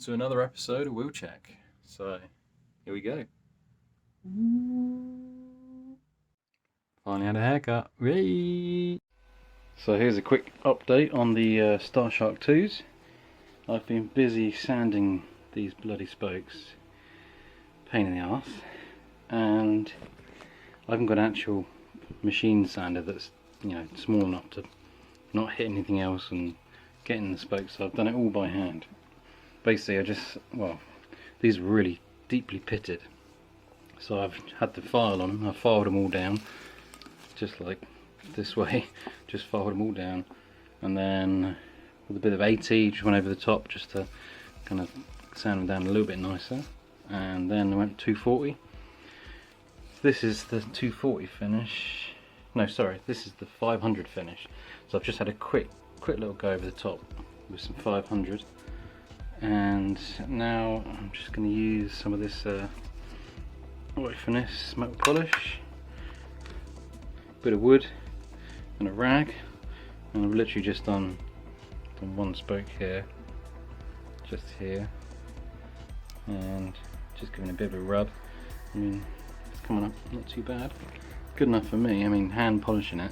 to another episode of Wheel Check. So, here we go. Finally had a haircut. Yay! So here's a quick update on the Starshark IIs. I've been busy sanding these bloody spokes. Pain in the arse. And I haven't got an actual machine sander that's, small enough to not hit anything else and get in the spokes, so I've done it all by hand. Basically these are really deeply pitted, so I've had the file on them. I filed them all down just like this way, just filed them all down, and then with a bit of AT just went over the top just to kind of sand them down a little bit nicer, and then I went 240. This is the 240 finish. No, sorry, this is the 500 finish. So I've just had a quick little go over the top with some 500, and now I'm just going to use some of this white finesse metal polish, bit of wood and a rag, and I've literally just done one spoke here, just here, and just giving it a bit of a rub. I mean, it's coming up not too bad, good enough for me. I mean, hand polishing it,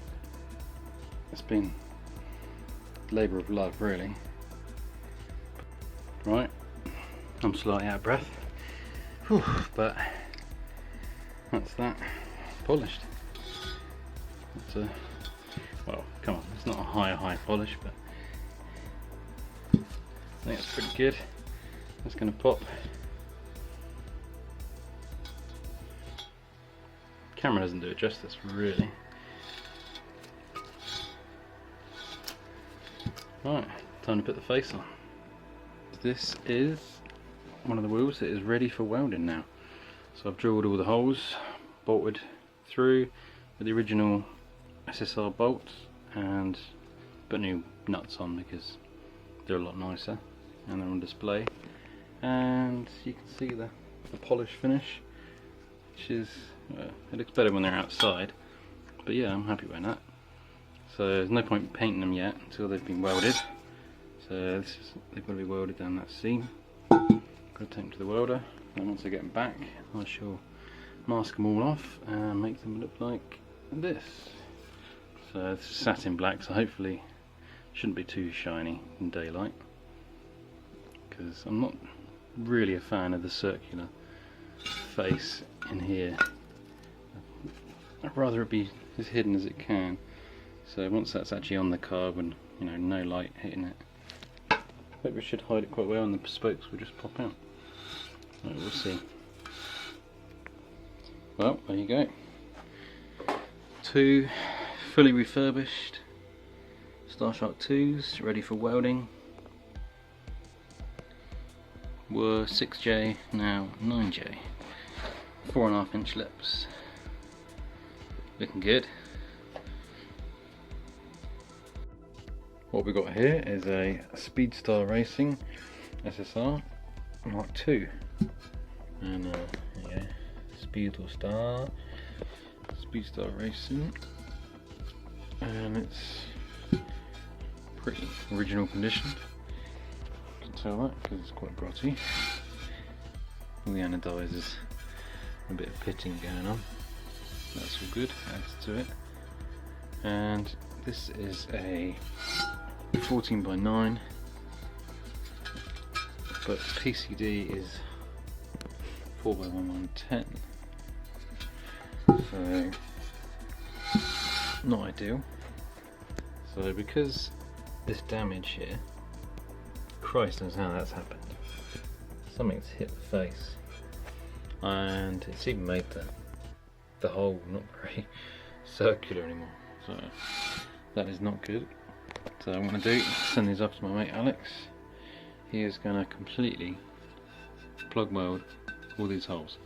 it's been labour of love, really. Right, I'm slightly out of breath. Whew, but that's that polished. It's well, come on, it's not a high polish, but I think it's pretty good. That's going to pop. Camera doesn't do it justice, really. Right, time to put the face on. This is one of the wheels that is ready for welding now. So I've drilled all the holes, bolted through with the original SSR bolts, and put new nuts on because they're a lot nicer, and they're on display. And you can see the polish finish, which is, it looks better when they're outside, but yeah, I'm happy with that. So there's no point painting them yet until they've been welded. So they've got to be welded down that seam. Got to take them to the welder, and once I get them back I shall mask them all off and make them look like this. So this is satin black, so hopefully shouldn't be too shiny in daylight, because I'm not really a fan of the circular face in here. I'd rather it be as hidden as it can. So once that's actually on the carbon, no light hitting it, hope it should hide it quite well, and the spokes will just pop out. Right, we'll see. Well, there you go. Two fully refurbished Starshark IIs ready for welding. Were 6J, now 9J. 4.5 inch lips. Looking good. What we got here is a Speedstar Racing SSR Mark II, and yeah, Speedstar Racing, and it's pretty original condition. You can tell that because it's quite grotty. All the anodizers, a bit of pitting going on. That's all good. Adds to it. And this is a 14x9, but PCD is 4x110, so not ideal. So because this damage here, Christ knows how that's happened. Something's hit the face, and it's even made the hole not very circular anymore. So that is not good. So what I'm going to do is send these off to my mate Alex. He is going to completely plug weld all these holes,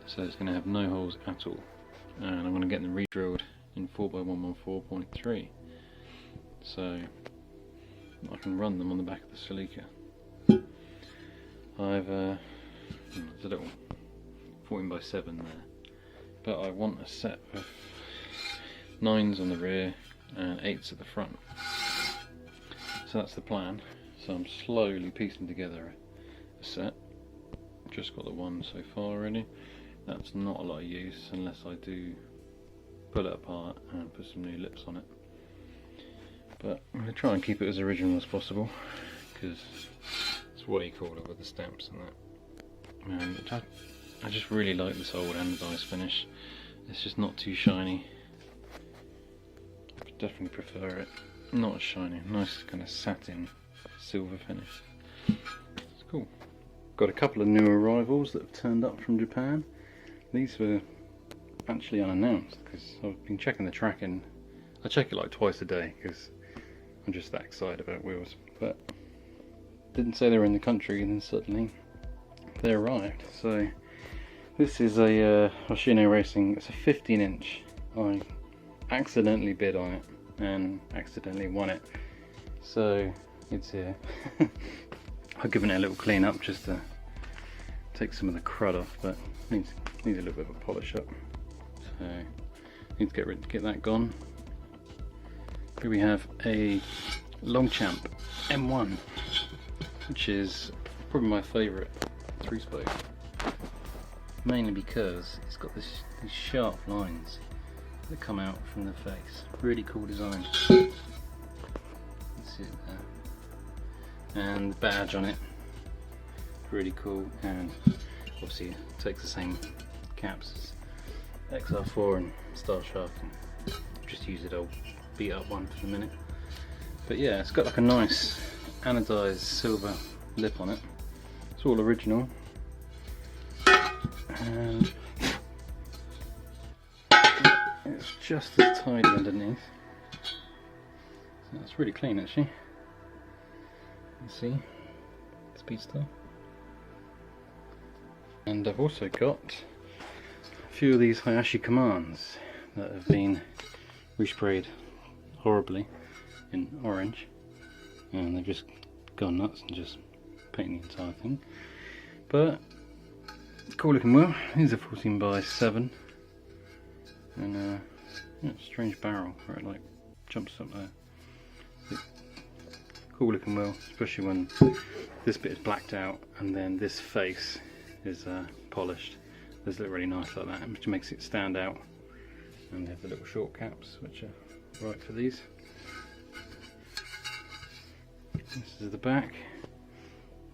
so it's going to have no holes at all, and I'm going to get them re-drilled in 4x114.3, so I can run them on the back of the Celica. I've there's a little 14x7 there, but I want a set of 9s on the rear and 8s at the front. So that's the plan. So I'm slowly piecing together set. Just got the one so far already. That's not a lot of use unless I do pull it apart and put some new lips on it. But I'm going to try and keep it as original as possible because it's way cooler with the stamps and that. And I just really like this old anodized finish. It's just not too shiny. I definitely prefer it not as shiny. Nice kind of satin silver finish. It's cool. Got a couple of new arrivals that have turned up from Japan. These were actually unannounced because I've been checking the tracking. I check it like twice a day because I'm just that excited about wheels. But didn't say they were in the country, and then suddenly they arrived. So this is a Hoshino Racing. It's a 15-inch. I accidentally bid on it and accidentally won it. So it's here. I've given it a little clean up just to take some of the crud off, but needs a little bit of a polish up. So need to get that gone. Here we have a Longchamp M1, which is probably my favourite 3-spoke, mainly because it's got these sharp lines that come out from the face. Really cool design. You see it there. And the badge on it, really cool, and obviously it takes the same caps as XR4 and Starshark, and just use it old beat up one for the minute. But yeah, it's got like a nice anodized silver lip on it. It's all original, and it's just as tidy underneath. So that's really clean actually. You see, Speedster. And I've also got a few of these Hayashi Commands that have been resprayed horribly in orange, and they've just gone nuts and just painted the entire thing. But cool looking wheel. These are 14 by 7, and yeah, strange barrel where it like jumps up there. Cool looking wheel, especially when this bit is blacked out and then this face is polished. Does look really nice like that, which makes it stand out. And they have the little short caps, which are right for these. This is the back.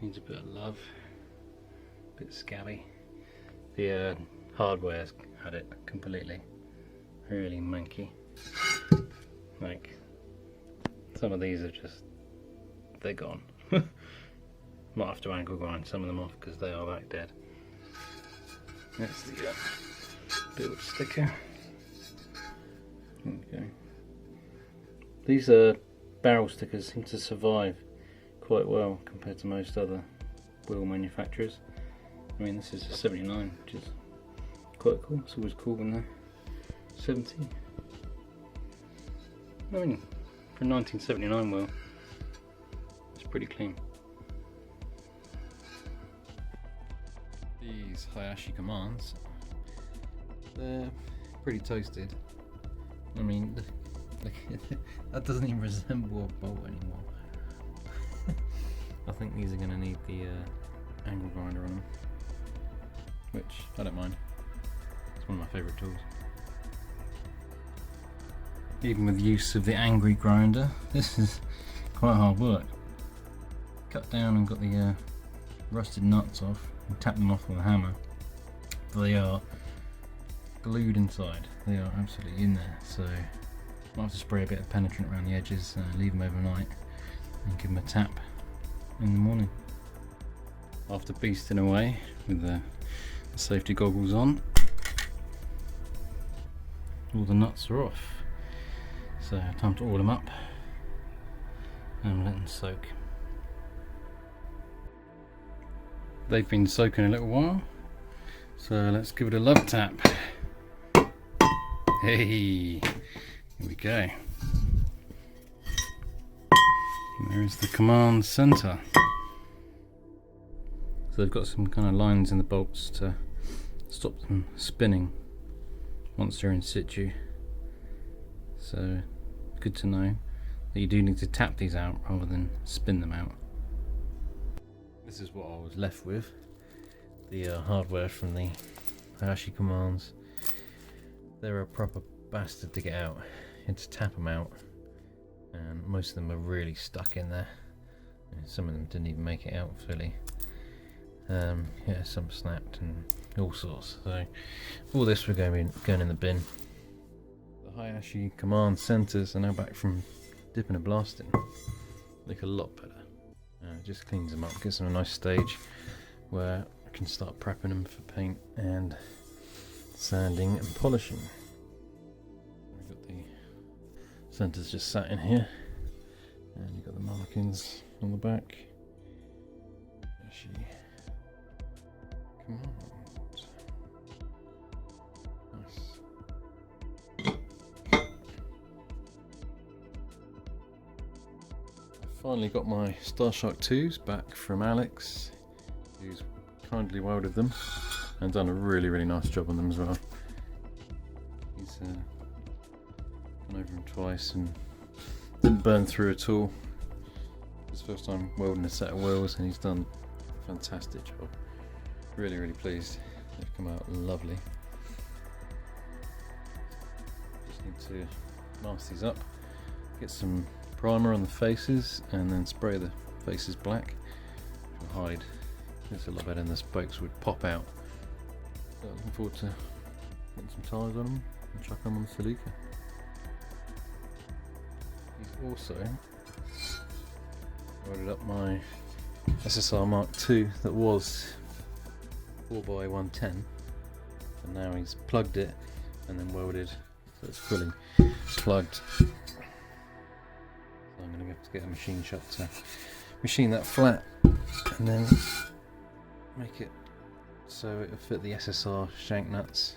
Needs a bit of love. A bit scabby. The hardware's had it completely. Really manky. Like, some of these are just, they're gone. Might have to angle grind some of them off because they are that dead. That's the build sticker. Okay. These barrel stickers seem to survive quite well compared to most other wheel manufacturers. I mean, this is a 79, which is quite cool. It's always cool when they're 70. I mean, for a 1979 wheel, it's pretty clean. These Hayashi Commands, they're pretty toasted. I mean, look, that doesn't even resemble a bolt anymore. I think these are going to need the angle grinder on them, which I don't mind. It's one of my favourite tools. Even with use of the angry grinder, this is quite hard work. Cut down and got the rusted nuts off and tap them off with a hammer. They are glued inside. They are absolutely in there, so I'll have to spray a bit of penetrant around the edges, leave them overnight, and give them a tap in the morning. After beasting away with the safety goggles on, all the nuts are off. So time to oil them up and let them soak. They've been soaking a little while, so let's give it a love tap. Hey, here we go. There's the command center. So they've got some kind of lines in the bolts to stop them spinning once they're in situ. So good to know that you do need to tap these out rather than spin them out. This is what I was left with. The hardware from the Hayashi Commands. They're a proper bastard to get out. You had to tap them out, and most of them are really stuck in there. And some of them didn't even make it out fully. Yeah, some snapped and all sorts. So all this we're going in the bin. The Hayashi Command centers are now back from dipping and blasting. Look a lot better. It just cleans them up, gives them a nice stage where I can start prepping them for paint and sanding and polishing. We've got the centers just sat in here, and you've got the mannequins on the back. Hayashi Commands. Nice. Finally got my Starshark IIs back from Alex, who's kindly welded them and done a really nice job on them as well. He's gone over them twice and didn't burn through at all. It's his first time welding a set of wheels, and he's done a fantastic job. Really pleased. They've come out lovely. Just need to mask these up, get some primer on the faces, and then spray the faces black to hide. It's a lot better than the spokes would pop out. So looking forward to putting some tyres on them and chucking them on the Celica. He's also loaded up my SSR Mark II that was 4x110, and now he's plugged it and then welded so it's fully plugged. I'm going to have to get a machine shop to machine that flat and then make it so it'll fit the SSR shank nuts.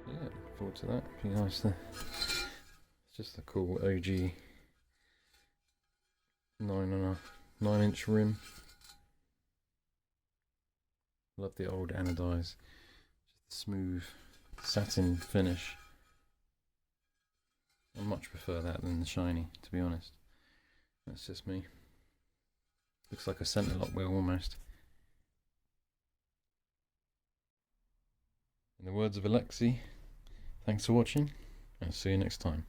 Yeah, look forward to that. Be nice to. It's just a cool OG 9-inch rim. Love the old anodized, just the smooth satin finish. I much prefer that than the shiny, to be honest. That's just me. Looks like a centre lock wheel almost. In the words of Alexi, thanks for watching, and see you next time.